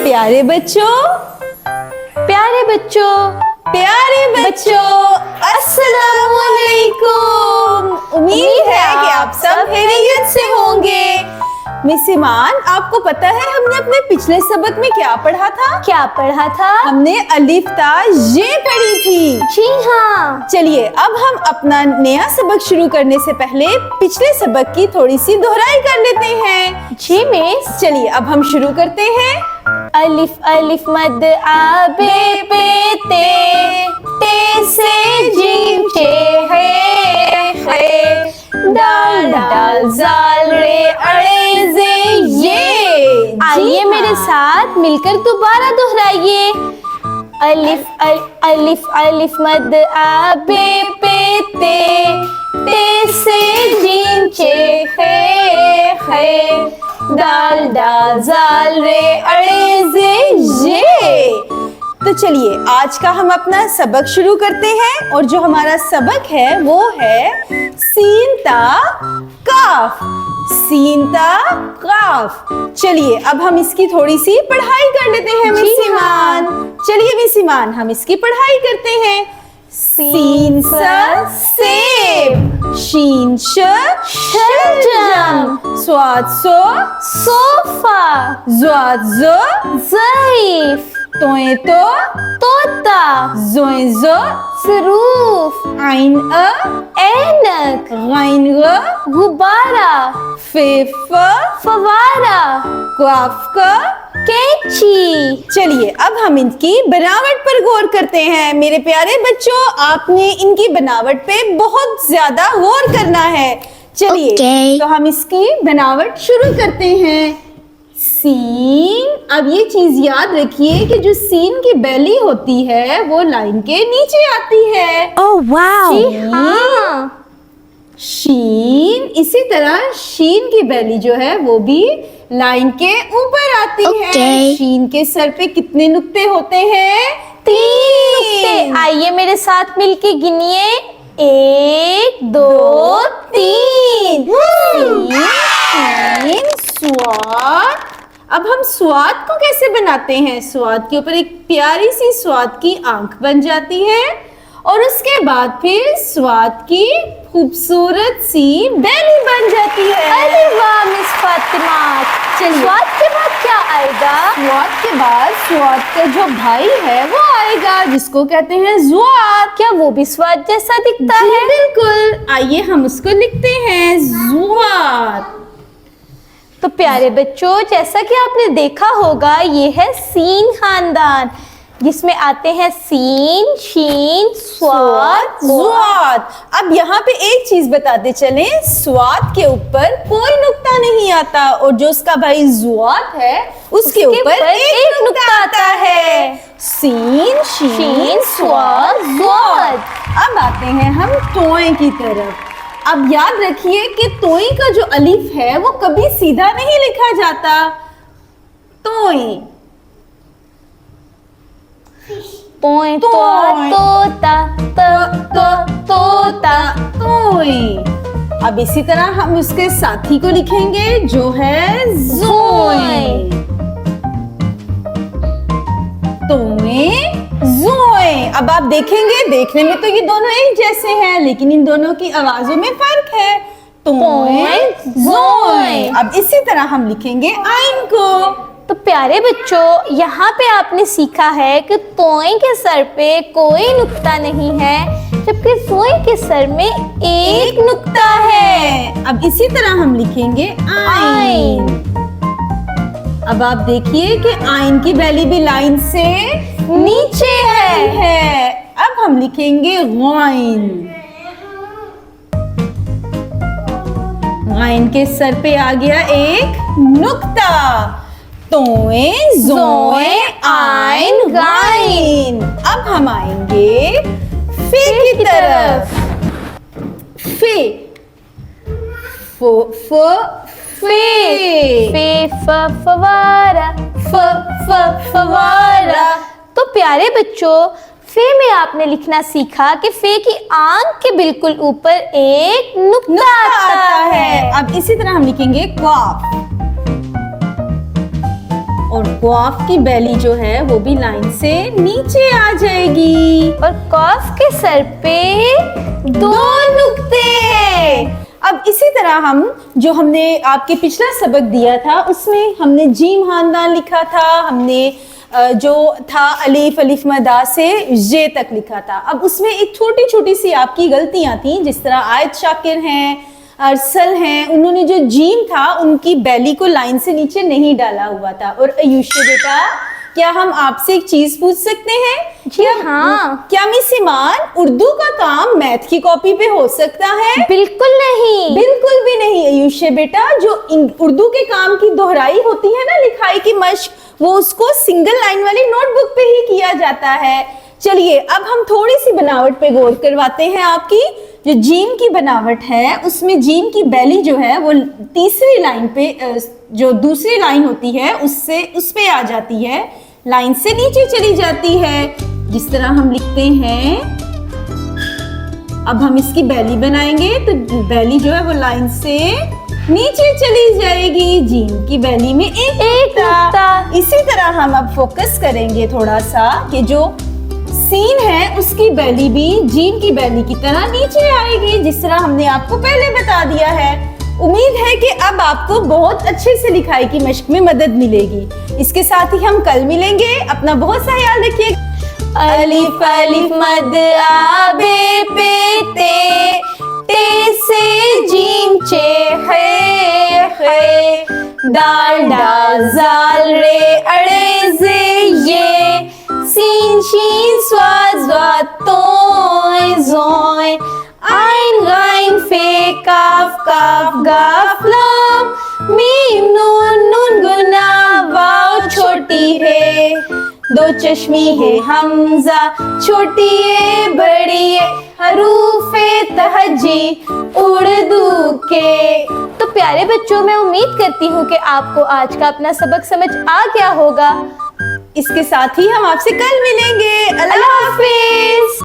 प्यारे बच्चों, प्यारे बच्चों, प्यारे बच्चों, अस्सलामुअलैकुम। उम्मीद है कि आप सब खैरियत से होंगे। मिस ईमान, आपको पता है हमने अपने पिछले सबक में क्या पढ़ा था? क्या पढ़ा था? हमने अलिफ ता ये पढ़ी थी। जी हाँ। चलिए अब हम अपना नया सबक शुरू करने से पहले पिछले सबक की थोड़ी सी दोहराई कर लेते हैं। जी मिस। चलिए अब हम शुरू करते हैं। अलिफ अलिफ मद आ बे पे ते से जीम चे है दाल दाल जाल रे अड़े जे ये। आइए मेरे साथ मिलकर दोबारा दोहराइए। अलिफ अलिफ अलिफ मद आ बे पे ते से जीम चे है दाल दाल जाल रे अड़े जे ये। तो चलिए आज का हम अपना सबक शुरू करते हैं और जो हमारा सबक है वो है सीन ता काफ। सीन ता काफ। चलिए अब हम इसकी थोड़ी सी पढ़ाई कर लेते हैं मिस ईमान। चलिए मिस ईमान हम इसकी पढ़ाई करते हैं। सीन सा सेब, शीन श शलजम, स्वाद सो सोफा, ज़्वाद ज़ो ज़ईफ, तोए तो तोता, ज़ोए ज़ो ज़रूफ, आइन अ ऐनक, गाइन ग गुब्बारा, फे फ फवारा, क्वाफ क कैंची। चलिए अब हम इनकी बनावट पर गौर करते हैं। मेरे प्यारे बच्चों, आपने इनकी बनावट पे बहुत ज्यादा गौर करना है। चलिए तो हम इसकी बनावट शुरू करते हैं। सीन, अब ये चीज याद रखिए कि जो सीन की बेली होती है वो लाइन के नीचे आती है। Oh wow. जी हाँ। शीन, इसी तरह शीन की बेली जो है वो भी लाइन के ऊपर आती है। शीन के सर पे कितने नुक्ते होते हैं? 3 नुक्ते। आइए मेरे साथ मिलके गिनिए। 1 2 3। सीन स्वाद। अब हम स्वाद को कैसे बनाते हैं? स्वाद के ऊपर एक प्यारी सी स्वाद की आंख बन जाती है और उसके बाद फिर स्वाद की खूबसूरत सी बेली बन जाती है। अरे वाह मिस फातिमा। चलिए स्वाद के बाद क्या आएगा? स्वाद के बाद स्वाद का जो भाई है वो आएगा जिसको कहते हैं ज़ुआत। क्या वो भी स्वाद जैसा दिखता जी है? बिल्कुल। आइए हम उसको लिखते हैं ज़ुआत। तो प्यारे बच्चों, जैसा कि आपने देखा होगा ये है सीन खानदान जिसमें आते हैं सीन, शीन, स्वाद, ज़ुआत। अब यहाँ पे एक चीज बताते चलें, स्वाद के ऊपर कोई नुक्ता नहीं आता और जो उसका भाई ज़ुआत है उसके ऊपर एक नुक्ता आता है। सीन, शीन, स्वाद, ज़ुआत। अब आते हैं हम तोए की तरफ। अब याद रखिए कि तोए का जो अलिफ है वो कभी सीधा नहीं लिखा जाता। तोए पोए तो तोता तोता तोए। अब इसी तरह हम उसके साथी को लिखेंगे जो है ज़ोए। तोए ज़ोए। अब आप देखेंगे, देखने में तो ये दोनों एक जैसे हैं लेकिन इन दोनों की आवाजों में फर्क है। तोए ज़ोए। अब इसी तरह हम लिखेंगे आइन को। तो प्यारे बच्चों, यहाँ पे आपने सीखा है कि तोए के सर पे कोई नुक्ता नहीं है जबकि ज़ोए के सर में एक नुक्ता है। अब इसी तरह हम लिखेंगे आइन। अब आप देखिए कि आइन की बेली भी लाइन से नीचे है। अब हम लिखेंगे गाइन। गाइन के सर पे आ गया एक नुक्ता। तोए ज़ोए आइन गाइन। अब हम आएंगे फे की तरफ। फे फो फ फे फे फवारा फवारा। तो प्यारे बच्चों, फे में आपने लिखना सीखा कि फे की आंख के बिल्कुल ऊपर एक नुक्ता आता है। अब इसी तरह हम लिखेंगे क्वाफ। और कॉफ की बेली जो है वो भी लाइन से नीचे आ जाएगी। और कॉफ के सर पे 2 नुक्ते हैं। अब इसी तरह हमने आपके पिछला सबक दिया था उसमें हमने जीम खानदान लिखा था, हमने जो था अलिफ अलिफ मदा से जे तक लिखा था। अब उसमें एक छोटी छोटी सी आपकी गलतियां थी, जिस तरह आयत शाकिर हैं, अरसल हैं, उन्होंने जो जीम था उनकी बेली को लाइन से नीचे नहीं डाला हुआ था। और आयुष्य बेटा, क्या हम आपसे एक चीज पूछ सकते हैं? जी हाँ। क्या मिस ईमान, उर्दू का काम मैथ की कॉपी पे हो सकता है? बिल्कुल नहीं, बिल्कुल भी नहीं आयुष्य बेटा। जो उर्दू के काम की दोहराई होती है ना, लिखाई की मश्क, वो उसको सिंगल लाइन वाली नोटबुक पे ही किया जाता है। चलिए अब हम थोड़ी सी बनावट पे गौर करवाते हैं। आपकी जो जीम की बनावट है उसमें जीम की बेली जो है वो तीसरी लाइन पे, जो दूसरी लाइन होती है उस पे आ जाती है, लाइन से नीचे चली जाती है। जिस तरह हम लिखते हैं, अब हम इसकी बेली बनाएंगे तो बेली जो है वो लाइन से नीचे चली जाएगी। जीम की बेली में एक नुक्ता। इसी तरह हम अब फोकस करेंगे थोड़ा सा कि जो सीन है उसकी बेली भी जीम की बेली की तरह नीचे आएगी, जिस तरह हमने आपको पहले बता दिया है। उम्मीद है कि अब आपको बहुत अच्छे से लिखाई की मश्क में मदद मिलेगी। इसके साथ ही हम कल मिलेंगे। अपना बहुत सा ख्याल रखिएगा। अलिफ अलिफ मद आ बे पे ते से जीम चे है दाल डाल जाल रे अड़े जे ये सीन शीन स्वाद स्वाद तोय जोय आइन गाइन फे काफ काफ गाफ लाम मीम नून नून गुना वाव छोटी है 2 चश्मी है हमजा छोटी है बड़ी है हरूफे तहजी उर्दू के। तो प्यारे बच्चों, मैं उम्मीद करती हूँ कि आपको आज का अपना सबक समझ आ गया होगा। इसके साथ ही हम आपसे कल मिलेंगे। अल्लाह हाफिज।